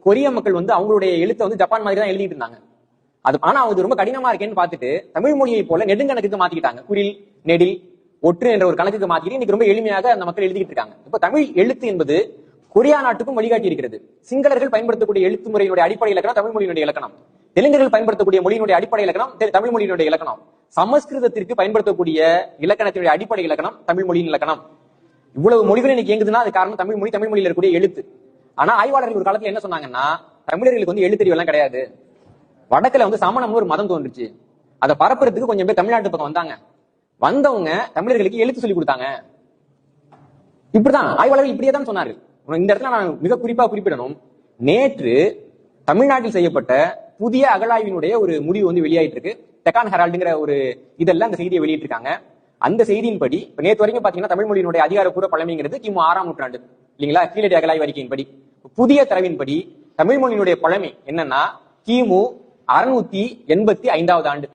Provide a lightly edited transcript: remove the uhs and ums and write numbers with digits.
கொரிய மக்கள் வந்து அவங்களுடைய எழுத்தை வந்து ஜப்பான் மாதிரி தான் எழுதிட்டு இருந்தாங்க. ஆனா அது ரொம்ப கடினமா இருக்கேன்னு பார்த்துட்டு தமிழ் மொழியை போல நெடுங்கணக்குக்கு மாத்திக்கிட்டாங்க. குறில், நெடில், ஒற்று என்ற ஒரு கணக்குக்கு மாத்திட்டு இன்னைக்கு ரொம்ப எளிமையாக அந்த மக்கள் எழுதிட்டு இருக்காங்க. இப்ப தமிழ் எழுத்து என்பது கொரியா நாட்டுக்கும் வழிகாட்டி இருக்கிறது. சிங்களர்கள் பயன்படுத்தக்கூடிய எழுத்து முறையினுடைய அடிப்படை இலக்கணம் தமிழ் மொழியினுடைய இலக்கணம். தெலுங்கர்கள் பயன்படுத்தக்கூடிய மொழியினுடைய அடிப்படை இலக்கணம் தமிழ் மொழியினுடைய இலக்கணம். சமஸ்கிருதத்திற்கு பயன்படுத்தக்கூடிய இலக்கணத்தினுடைய அடிப்படை இலக்கணம் தமிழ் மொழியின் இலக்கணம். இவ்வளவு மொழிகள் இன்னைக்கு இயங்குதுன்னா அது காரணம் தமிழ் மொழி, தமிழ் மொழியில் இருக்கக்கூடிய எழுத்து. ஆனா ஆய்வாளர்கள் ஒரு காலத்துல என்ன சொன்னாங்கன்னா, தமிழர்களுக்கு வந்து எழுத்தறிவு எல்லாம் கிடையாது. வடக்குல வந்து சமணம்னு ஒரு மதம் தோன்றுச்சு. அதை பரப்புறதுக்கு கொஞ்சம் பேர் தமிழ்நாட்டு பக்கம் வந்தாங்க. வந்தவங்க தமிழர்களுக்கு எழுத்து சொல்லி கொடுத்தாங்க. இப்படிதான் ஆய்வாளர்கள் இப்படியே தான் சொன்னார்கள். இந்த இடத்துல நான் மிக குறிப்பா குறிப்பிடணும், நேற்று தமிழ்நாட்டில் செய்யப்பட்ட புதிய அகழாய்வினுடைய ஒரு முடிவு வந்து வெளியாயிட்டு இருக்கு. டெக்கான் ஹெரால்டுங்கிற ஒரு இதெல்லாம் அந்த செய்தியை வெளியிட்டு இருக்காங்க. அந்த செய்தியின்படி நேற்று வரைக்கும் பாத்தீங்கன்னா தமிழ் மொழியினுடைய அதிகாரப்பூர்வ பழமைங்கிறது கிமு 6ஆம் நூற்றாண்டு இல்லைங்களா? கீழடி அகழாய்வு அறிக்கையின்படி. புதிய தரவின்படி தமிழ் மொழியினுடைய பழமை என்னன்னா கிமு 685வது ஆண்டு.